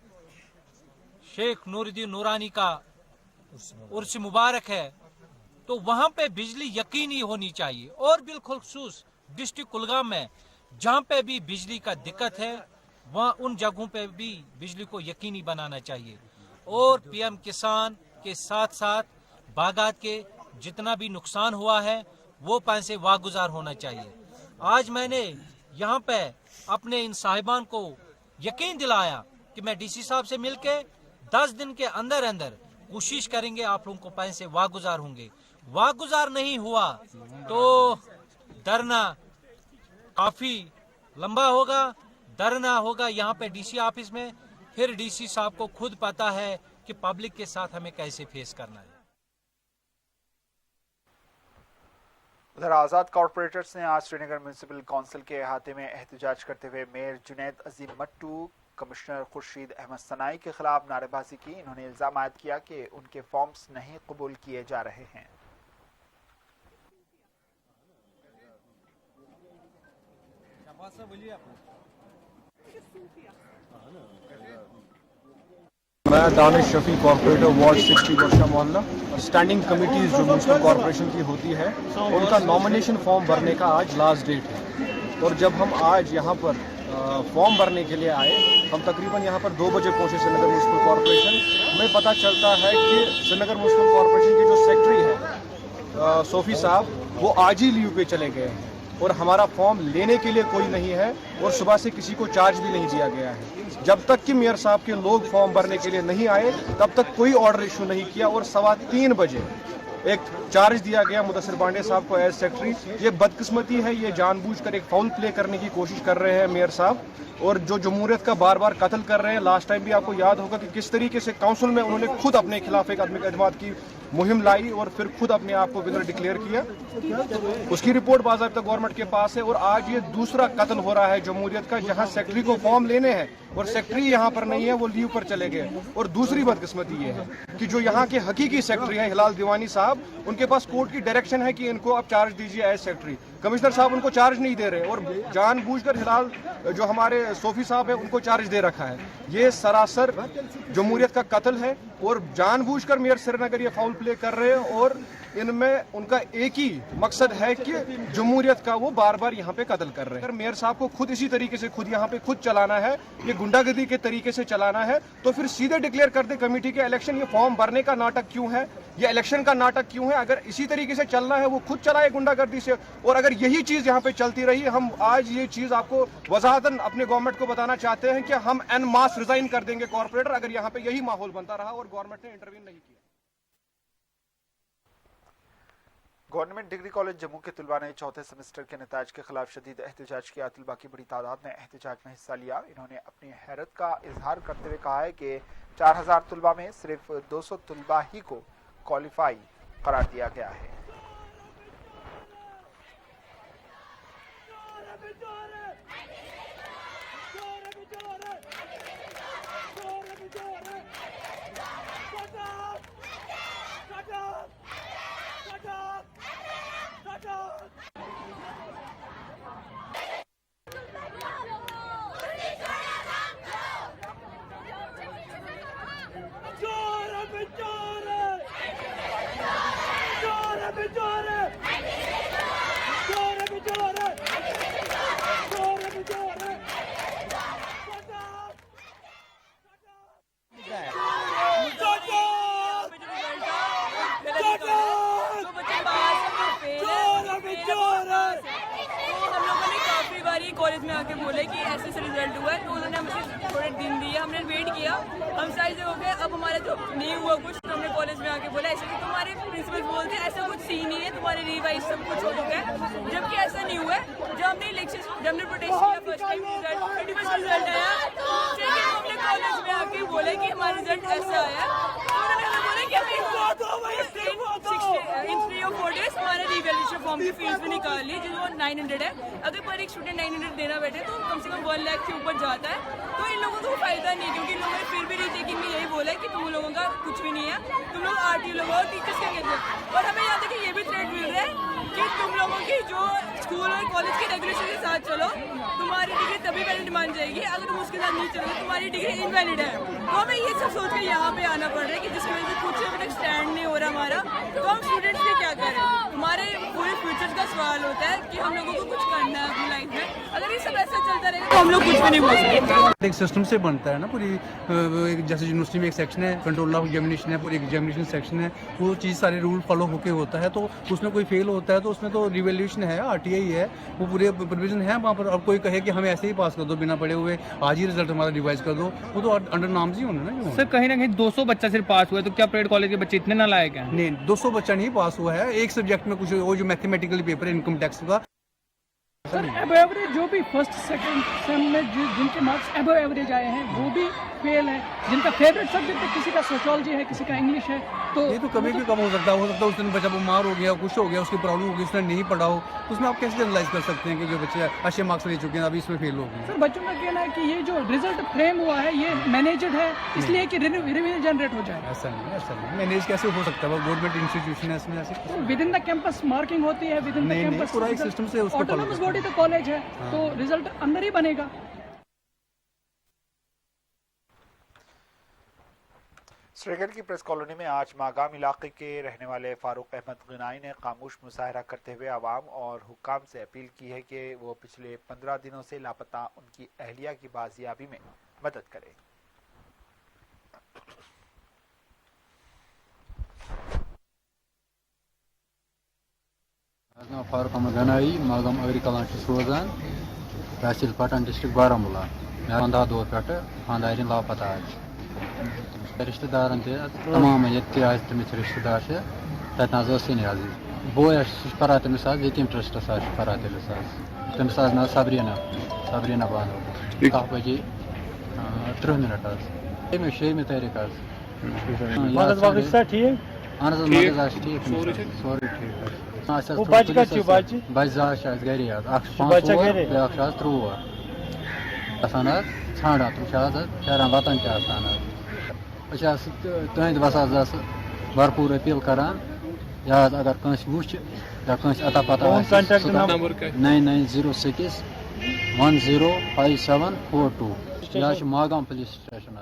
शेख नूरुद्दीन नूरानी का उर्स मुबारक है, तो वहां पे बिजली यकीनी होनी चाहिए। और बिलखुसूस डिस्ट्रिक्ट कुलगाम में जहां पे भी बिजली का दिक्कत है, वहां उन जगहों पे भी बिजली को यकीनी बनाना चाहिए। और PM किसान के साथ साथ बागात के जितना भी नुकसान हुआ है वो पैसे वागुजार होना चाहिए। आज मैंने यहाँ पे अपने इन साहिबान को यकीन दिलाया कि मैं DC साहब से मिलके 10 दिन के अंदर अंदर कोशिश करेंगे, आप लोगों को पैसे वागुजार होंगे। वागुजार नहीं हुआ तो धरना काफी लंबा होगा, धरना होगा यहाँ पे DC ऑफिस में। फिर DC साहब को खुद पता है कि पब्लिक के साथ हमें कैसे फेस करना है। उधर आज़ाद कॉरपोरेटर्स ने आज श्रीनगर म्यूनसिपल काउंसिल के अहाते में एहतजाज करते हुए मेयर जुनैद अजीम मट्टू, कमिश्नर खुर्शीद अहमद सनाई के खिलाफ नारेबाजी की। इन्होंने इल्जाम आयद किया कि उनके फॉर्म्स नहीं कबूल किए जा रहे हैं। मैं दानिश शफी कॉर्पोरेटर वार्ड 60 वर्षा मोहल्ला। स्टैंडिंग कमिटीज जो म्यूनसिपल कॉर्पोरेशन की होती है उनका नॉमिनेशन फॉर्म भरने का आज लास्ट डेट है, और जब हम आज यहाँ पर फॉर्म भरने के लिए आए, हम तकरीबन यहाँ पर 2 बजे पहुँचे श्रीनगर म्यूनसिपल कॉर्पोरेशन। हमें पता चलता है कि श्रीनगर म्यूनसिपल कॉर्पोरेशन के जो सेक्रेटरी है सोफी साहब, वो आज ही लीव पे चले गए हैं और हमारा फॉर्म लेने के लिए कोई नहीं है, और सुबह से किसी को चार्ज भी नहीं दिया गया है। जब तक कि मेयर साहब के लोग फॉर्म भरने के लिए नहीं आए तब तक कोई ऑर्डर इशू नहीं किया, और 3:15 बजे एक चार्ज दिया गया मुदस्सिर पांडे साहब को एज सेक्रेटरी। ये बदकिस्मती है, ये जानबूझकर एक फाउल प्ले करने की कोशिश कर रहे हैं मेयर साहब, और जो जमहूरियत का बार बार कत्ल कर रहे हैं। लास्ट टाइम भी आपको याद होगा कि किस तरीके से काउंसिल में उन्होंने खुद अपने खिलाफ एक आदमी एतमाद की मुहिम लाई और फिर खुद अपने आप को विनर डिक्लेयर किया। उसकी रिपोर्ट बाज़ाब्ता गवर्नमेंट के पास है, और आज ये दूसरा कत्ल हो रहा है जमहूरियत का, जहां सेक्रेटरी को फॉर्म लेने हैं और सेक्रेटरी यहाँ पर नहीं है, वो लीव पर चले गए। और दूसरी बदकिस्मती ये है कि जो यहाँ के हकीकी सेक्रेटरी है हिलाल दीवानी साहब, उनके पास कोर्ट की डायरेक्शन है कि इनको आप चार्ज दीजिए एज सेक्रेटरी। कमिश्नर साहब उनको चार्ज नहीं दे रहे, और जानबूझकर हिलाल जो हमारे सोफी साहब है उनको चार्ज दे रखा है। ये सरासर जमहूरियत का कत्ल है, और जानबूझकर मेयर श्रीनगर ये फाउल प्ले कर रहे हैं, और इनमें उनका एक ही मकसद है कि जमहूरियत का वो बार बार यहाँ पे कत्ल कर रहे हैं। अगर मेयर साहब को खुद इसी तरीके से खुद यहाँ पे खुद चलाना है, ये गुंडागर्दी के तरीके से चलाना है, तो फिर सीधे डिक्लेयर कर दे कमेटी के इलेक्शन। ये फॉर्म भरने का नाटक क्यों है, ये इलेक्शन का नाटक क्यों है? अगर इसी तरीके से चलना है, वो खुद चलाए गुंडागर्दी से। और अगर यही चीज यहाँ पे चलती रही, हम आज ये चीज आपको वजाहतन अपने गवर्नमेंट को बताना चाहते हैं कि हम एन मास रिजाइन कर देंगे कॉर्पोरेटर, अगर यहाँ पे यही माहौल बनता रहा और गवर्नमेंट ने इंटरवीन नहीं किया। गवर्नमेंट डिग्री कॉलेज जम्मू के तलबा ने चौथे सेमेस्टर के नताज के खिलाफ शदीद एहतजाज किया। तलबा की बड़ी तादाद ने एहतजाज में हिस्सा लिया। इन्होंने अपनी हैरत का इजहार करते हुए कहा है कि 4000 तलबा में सिर्फ 200 तलबा ही को क्वालिफाई करार दिया गया है। कॉलेज में आके बोले कि ऐसे ऐसे रिजल्ट हुआ है, तो उन्होंने हमसे थोड़े दिन दिए, हमने वेट किया, हम साइज हो गए। अब हमारा जो नहीं हुआ कुछ, तो हमने कॉलेज में आके बोला ऐसे कि तुम्हारे प्रिंसिपल बोलते हैं ऐसा कुछ सीन नहीं है, तुम्हारे रिवाइज सब कुछ हो चुका है, जबकि ऐसा नहीं हुआ है। जब हमने इलेक्शन, जब हमने प्रोटेस्ट किया, फर्स्ट टाइम रिजल्ट 30% रिजल्ट आया, सेकेंड हमने कॉलेज में आके बोला कि हमारा रिजल्ट ऐसा आया, तो उन्होंने हमें बोला कि इन 3 or 4 days हमारे रिवैल्यूएशन फॉर्म की फीस भी निकाल ली, जो 900 है। अगर पर एक स्टूडेंट 900 देना बैठे तो कम से कम 1 लाख के ऊपर जाता है, तो इन लोगों को फायदा नहीं, क्योंकि इन लोगों ने फिर भी रीटेकिंग में यही बोला है कि तुम लोगों का कुछ भी नहीं है, तुम लोग आरटीओ लोग और टीचर्स के कहते हैं। और हमें यहाँ तक ये भी थ्रेट मिल रहा है कि तुम लोगों की जो स्कूल और कॉलेज के रेगुलेशन के साथ चलो, तुम्हारी डिग्री तभी वैलिड मान जाएगी, अगर तुम उसके साथ नहीं चलोगे तुम्हारी डिग्री इनवैलिड है। तो हमें ये सब सोच कर यहाँ पे आना पड़ रहा है कि जिसकी वजह से कुछ अभी तक स्टैंड नहीं हो रहा हमारा, तो हम स्टूडेंट्स भी क्या करें? हमारे पूरे फ्यूचर का सवाल होता है कि हम लोगों को कुछ करना है अपनी लाइफ में। अगर ये सब ऐसा चलता रहेगा तो हम लोग कुछ भी नहीं बोल सकते। एक सिस्टम से बनता है ना पूरी, जैसे यूनिवर्सिटी में एक सेक्शन है कंट्रोल ऑफ एग्जामिनेशन है, पूरी एग्जामिनेशन सेक्शन है, वो चीज़ सारे रूल फॉलो होके होता है, तो उसमें कोई फेल होता है तो उसमें तो रिवैल्यूएशन है, आरटीआई है, वो पूरे प्रोविजन है वहाँ पर। अब कोई कहे कि हमें ऐसे ही पास कर दो बिना पढ़े हुए, आज ही रिजल्ट हमारा रिवाइज कर दो, वो तो अंडर नाम्स ही होना ना। सर कहीं ना कहीं 200 बच्चा सिर्फ पास हुआ है, तो क्या परेड कॉलेज के बच्चे इतने नालायक हैं? नहीं, 200 बच्चा नहीं पास हुआ है, एक सब्जेक्ट में कुछ वो जो मैथमेटिकल पेपर है इनकम टैक्स का, सर एबो एवरेज जो भी फर्स्ट सेकंड सेम में जिनके मार्क्स एबो एवरेज आए हैं वो भी फेल है, जिनका फेवरेट सब्जेक्ट है किसी का सोशियोलॉजी है किसी का इंग्लिश है, तो ये तो कभी भी कम हो सकता है उस दिन बच्चा बीमार हो गया, कुछ हो गया, उसकी प्रॉब्लम हो गई, उसने नहीं पढ़ा हो, तो उसमें आप कैसे जनरलाइज कर सकते हैं कि जो बच्चे अच्छे मार्क्स ले चुके हैं अभी इसमें फेल हो गए। सर बच्चों का कहना है कि ये जो रिजल्ट फ्रेम हुआ है ये मैनेज्ड है इसलिए कि रिवीजन जनरेट हो जाए। ऐसा नहीं मैनेज कैसे हो सकता है, वो गवर्नमेंट इंस्टीट्यूशन है इसमें ऐसे तो with in the campus marking होती है, विद इन द कैंपस पूरा एक सिस्टम से उसको ऑटोनोमस बॉडी तो कॉलेज है तो रिजल्ट अंदर ही बनेगा। श्रीगढ़ की प्रेस कॉलोनी में आज मागाम इलाके के रहने वाले फारूक अहमद गनाई ने खामोश मुजाहरा करते हुए आवाम और हुक्काम से अपील की है कि वो पिछले 15 दिनों से लापता उनकी अहलिया की बाजियाबी में मदद करें। फारूक अहमद गनाई मागाम अग्रिकल रोजान तहसील पटन डिस्ट्रिक्ट बारामूला मे 15 दो पे खानदारिन लापता रिश्तेदार तमाम ये तमिस रिश्तेदार तथा बोय पा तमिस यतीम ट्रस्ट पा तमिस ना सबरीना बानो 10 बजे 30 मिनट 6 तारीख ठीक सोरे ठीक बच्चे गरी बच्चा 3 ाना तुम फेरान वतन तुंद वसाज भरपूर अपील करान अगर कंस वो या कंस अता पता 9906 105742 यह मागाम पुलिस स्टेशन।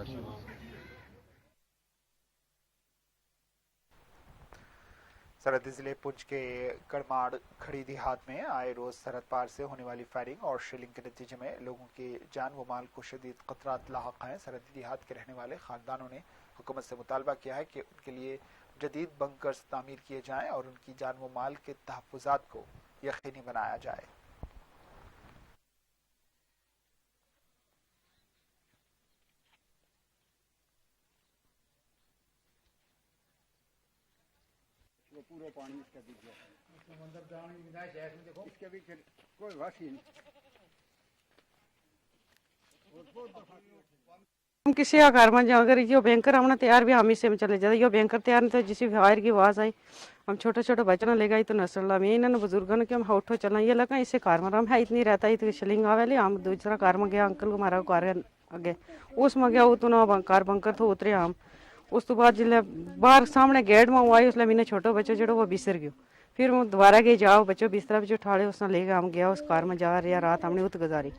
सरहदी जिले पुंछ के गड़माड़ खड़ी देहात में आए रोज सरहद पार से होने वाली फायरिंग और शेलिंग के नतीजे में लोगों के जान व माल को शदीद खतरात लाहक हैं। सरहदी देहात के रहने वाले खानदानों ने हुकूमत से मुतालबा किया है कि उनके लिए जदीद बंकर्स तामीर किए जाएं और उनकी जान व माल के तहफ़्फ़ुज़ात को यकीनी बनाया जाए। पूरे पानी इसका दिख गया इसके भी कोई वासी नहीं। हम किसी आकार में अगर यो बैंकर हमने तैयार भी हम इससे में चले जाते, यो बैंकर तैयार नहीं था जिस फायर की आवाज़ आई हम छोटे छोटे बच्चों ने ले गए तो नसल्ला में इन्होंने बुजुर्गों ने कि हम उठो चलना ये लगा इससे कार में हम है इतनी रहता है तो शलिंग आवे हम दूसरा कार में गया अंकल को मारा कार अगे उसमें गया वो तो ना कार बंकर तो उतरे हम उस तो बाद जिले बाहर सामने गेट में आई उसने मैंने छोटो बच्चों जो वो बिसर गयो फिर वो दोबारा गए जाओ बच्चों बिस्तरा बच्चों ठाड़े उसने ले गया हम गया उस कार में जा रहा रात हमने उत गुजारी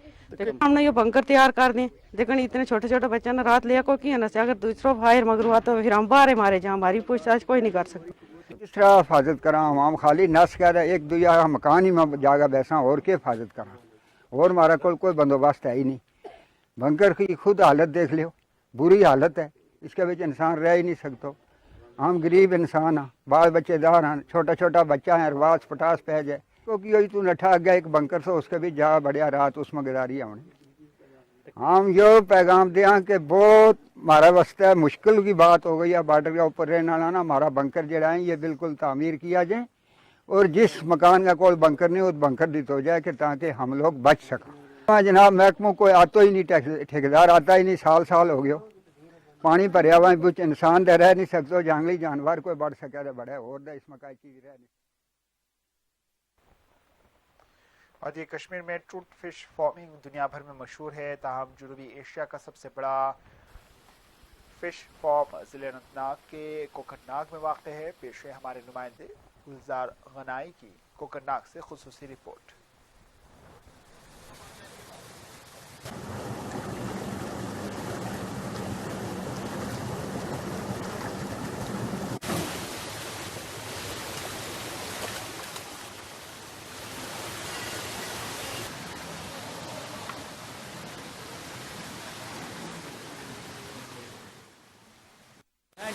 हमने ये बंकर तैयार कर दें देखने इतने छोटे छोटे बच्चे ने रात लिया कोई की ना से अगर दूसरा फायर मगर हुआ तो फिर हम बाहर मारे जाए हमारी पूछताछ कोई नहीं कर सकते। किस तरह हिफाजत करा हम खाली नस कह रहे एक दूजा मकान ही में जागा बैसा और के हिफाजत करा और हमारा कोई बंदोबस्त है ही नहीं। बंकर की खुद हालत देख लियो बुरी हालत है इसके बीच इंसान रह ही नहीं सकता। हम गरीब इंसान हाँ बाल बच्चेदार हैं छोटा छोटा बच्चा है रवाज पटास पै जाए क्योंकि यही तू नठा गया एक बंकर से उसके भी जा बढ़िया रात उसमें गुजारी हमने। हम यो पैगाम दें कि बहुत हमारा वास्ते मुश्किल की बात हो गई है बॉर्डर के ऊपर रहने वाला ना हमारा बंकर जड़ा है ये बिल्कुल तामीर किया जाए और जिस मकान का कोई बंकर नहीं उस बंकर दित हो जाए कि ताकि हम लोग बच सकें। जनाब महकमों कोई आता ही नहीं ठेकेदार आता ही नहीं साल हो गया पानी भरया हुआ कुछ इंसान तो रह नहीं सकते जंगली जानवर कोई बढ़ सके तो बड़े और इसमें कोई चीज रह नहीं। और ये कश्मीर में ट्रूथ फिश फार्मिंग दुनिया भर में मशहूर है ताहम जनूबी एशिया का सबसे बड़ा फिश फार्म जिले अनंतनाग के कोकरनाग में वाक़ है। पेश है हमारे नुमाइंदे गुलजार गनाई की कोकरनाग से खुसूसी रिपोर्ट।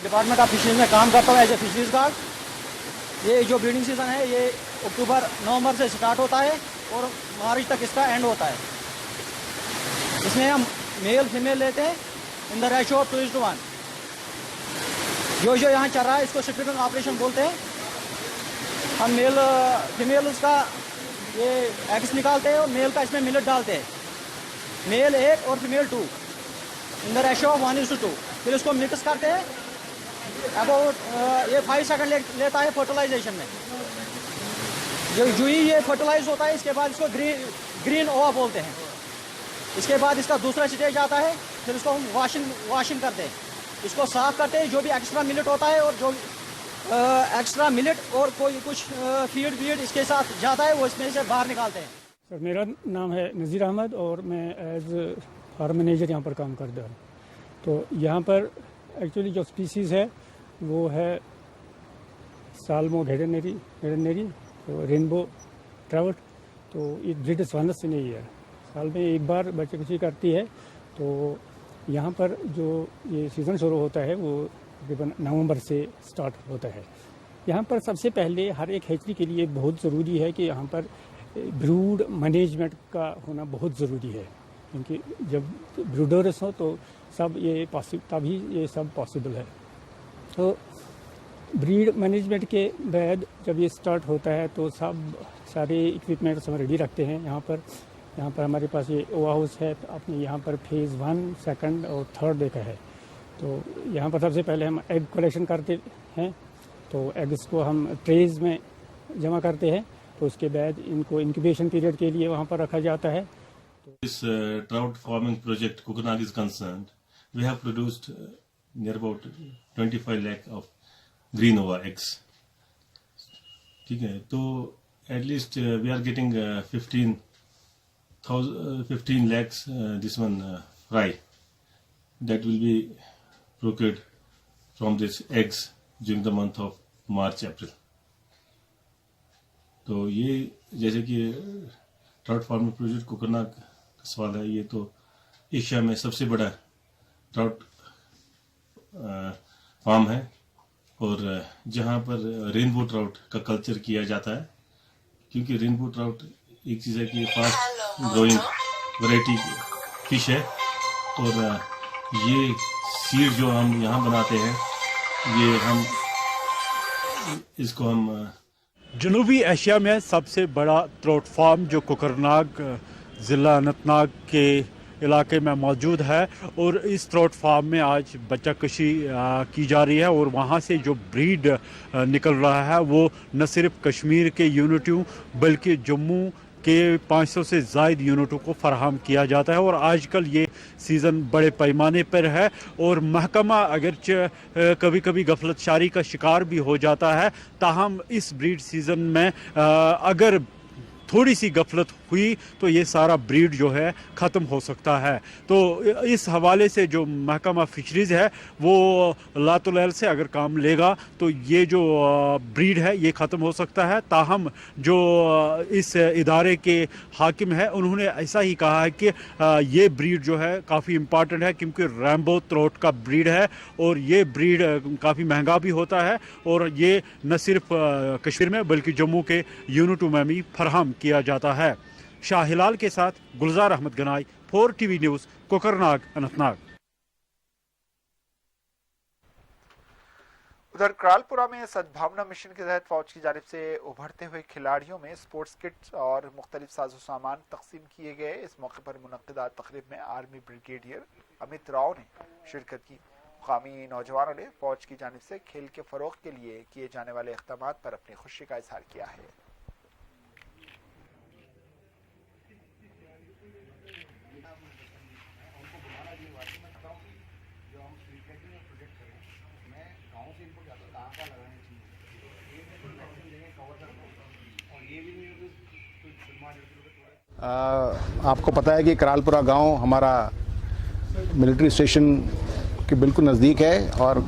डिपार्टमेंट ऑफ फिशरीज में काम करता हूँ एज ए फिशरीज गार्ड। ये जो ब्रीडिंग सीज़न है ये अक्टूबर नवंबर से स्टार्ट होता है और मार्च तक इसका एंड होता है। इसमें हम मेल फीमेल लेते हैं इन द रेशो ऑफ 2:1। जो यहाँ चल रहा है इसको शिफ्टिंग ऑपरेशन बोलते हैं। हम मेल फीमेल उसका ये एग्स निकालते हैं और मेल का इसमें मिलट डालते हैं, मेल 1 और female 2 in the ratio of 1:2। फिर इसको मिक्स करते हैं अबाउट ये 5 सेकंड लेता है फर्टिलाइजेशन में। जो ही ये फर्टिलाइज होता है इसके बाद इसको ग्रीन ओवा बोलते हैं। इसके बाद इसका दूसरा स्टेज आता है, फिर इसको हम वॉशिंग करते हैं, इसको साफ करते हैं, जो भी एक्स्ट्रा मिलट होता है और जो एक्स्ट्रा मिलट और कोई कुछ फीड इसके साथ जाता है वो इसमें से बाहर निकालते हैं। सर मेरा नाम है नज़ीर अहमद और मैं एज फार्म मैनेजर यहाँ पर काम करता हूँ। तो यहाँ पर एक्चुअली जो स्पीसीज़ है वो है साल्मो हेडनरी तो रेनबो ट्राउट। तो ये ब्रीड स्वानस से नहीं है, साल में एक बार बच्चे करती है। तो यहाँ पर जो ये सीज़न शुरू होता है वो तकरीबन नवंबर से स्टार्ट होता है। यहाँ पर सबसे पहले हर एक हैचरी के लिए बहुत ज़रूरी है कि यहाँ पर ब्रूड मैनेजमेंट का होना बहुत ज़रूरी है, क्योंकि जब ब्रूडर्स हो तो सब ये तभी ये सब पॉसिबल है। तो ब्रीड मैनेजमेंट के बाद जब ये स्टार्ट होता है तो सारे इक्विपमेंट्स हम रेडी रखते हैं। यहाँ पर हमारे पास ये ओवा हाउस है, आपने यहाँ पर फेज़ 1, 2 और 3 देखा है। तो यहाँ पर सबसे पहले हम एग कलेक्शन करते हैं, तो एग्स को हम ट्रेज में जमा करते हैं, तो उसके बाद इनको इंक्यूबेशन पीरियड के लिए वहाँ पर रखा जाता है। This trout farming project Kukarnag is concerned, we have produced near about 25 lakh of green ova eggs. ठीक है, तो at least we are getting 15 lakhs this one fry that will be procured from these eggs during the month of March, April. तो ये जैसे कि trout farming project Kokernag का सवाल है, ये तो एशिया में सबसे बड़ा ट्राउट फार्म है और जहाँ पर रेनबो ट्राउट का कल्चर किया जाता है, क्योंकि रेनबो ट्राउट एक चीज़ है कि फास्ट ग्रोइंग वैरायटी फिश है और ये सीड जो हम यहाँ बनाते हैं ये हम इसको हम जनूबी एशिया में सबसे बड़ा ट्राउट फार्म जो कुकरनाग ज़िला अनंतनाग के इलाके में मौजूद है और इस ट्राउट फार्म में आज बच्चा कशी की जा रही है और वहाँ से जो ब्रीड निकल रहा है वो न सिर्फ कश्मीर के यूनिटों बल्कि जम्मू के 500 से ज़ायद यूनिटों को फराहम किया जाता है। और आजकल ये सीज़न बड़े पैमाने पर है और महकमा अगरचे कभी कभी गफलतशारी का शिकार भी हो जाता है, ताहम इस ब्रीड सीज़न में अगर थोड़ी सी गफलत हुई तो ये सारा ब्रीड जो है ख़त्म हो सकता है। तो इस हवाले से जो महकमा फिशरीज़ है वो लातुलैल से अगर काम लेगा तो ये जो ब्रीड है ये ख़त्म हो सकता है। ताहम जो इस इदारे के हाकिम है उन्होंने ऐसा ही कहा है कि ये ब्रीड जो है काफ़ी इम्पॉर्टेंट है, क्योंकि रैम्बो ट्राउट का ब्रीड है और ये ब्रीड काफ़ी महंगा भी होता है और ये न सिर्फ कश्मीर में बल्कि जम्मू के यूनिटों में भी फराहम किया जाता है। शाह हिलाल के साथ गुलजार अहमद गनाई, 4 TV न्यूज़, कोकरनाग, अनंतनाग। उधर करालपुरा में सद्भावना मिशन के तहत फौज की जानिब से उभरते हुए खिलाड़ियों में स्पोर्ट्स किट्स और मुख्तलिफ साजो सामान तकसीम किए गए। इस मौके पर मुनक्किदा तकरीब में आर्मी ब्रिगेडियर अमित राव ने शिरकत की। मुकामी नौजवानों ने फौज की जानिब से खेल के फरोग के लिए किए जाने वाले इक़दामात पर अपनी खुशी का इजहार किया है। आपको पता है कि करालपुरा गांव हमारा मिलिट्री स्टेशन के बिल्कुल नज़दीक है और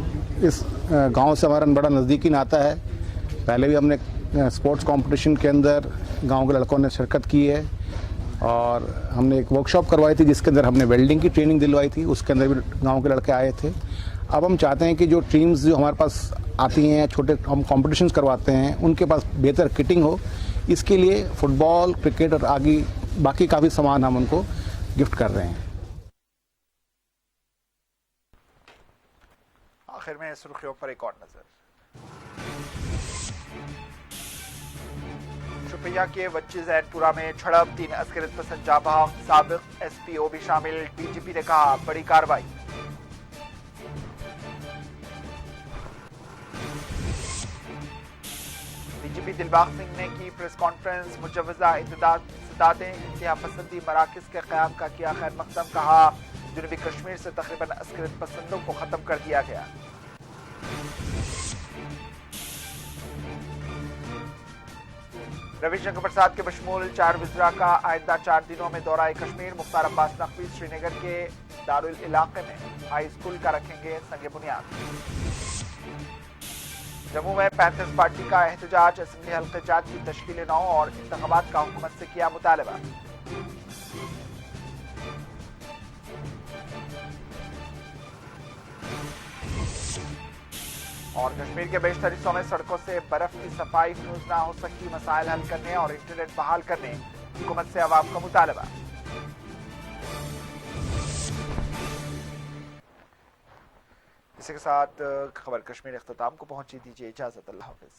इस गांव से हमारा बड़ा नज़दीकी नाता है। पहले भी हमने स्पोर्ट्स कंपटीशन के अंदर गांव के लड़कों ने शिरकत की है और हमने एक वर्कशॉप करवाई थी जिसके अंदर हमने वेल्डिंग की ट्रेनिंग दिलवाई थी, उसके अंदर भी गाँव के लड़के आए थे। अब हम चाहते हैं कि जो टीम्स जो हमारे पास आती हैं, छोटे हम कॉम्पिटिशन्स करवाते हैं, उनके पास बेहतर किटिंग हो। इसके लिए फुटबॉल, क्रिकेट और आगे बाकी काफ़ी सामान हम उनको गिफ्ट कर रहे हैं। आखिर में सुर्खियों पर एक और नजर। شوپیاں کے وچی زینپورہ میں جھڑپ 3 عسکریت پسند جاں بحق سابق SPO بھی شامل ڈی جی پی نے کہا بڑی کارروائی ڈی جی پی دلباغ سنگھ نے کی پریس کانفرنس مجوزہ انسدادیں انتہا پسندی مراکز کے قیام کا کیا خیر مقدم کہا جنوبی کشمیر سے تقریباً عسکریت پسندوں کو ختم کر دیا گیا روی شنکر پرساد کے بشمول 4 وزراء کا آئندہ 4 دنوں میں دورہ کشمیر مختار عباس نقوی سری نگر کے دارالعلاقے میں ہائی اسکول کا رکھیں گے سنگ بنیاد جموں میں 35 پارٹی کا احتجاج اسمبلی حلقے جات کی تشکیل 9 اور انتخابات کا حکومت سے کیا مطالبہ اور کشمیر کے بیشتر حصوں میں سڑکوں سے برف کی صفائی فیوز نہ ہو سکی مسائل حل کرنے اور انٹرنیٹ بحال کرنے حکومت سے عوام کا مطالبہ اسی کے ساتھ خبر کشمیر اختتام کو پہنچی دیجیے اجازت اللہ حافظ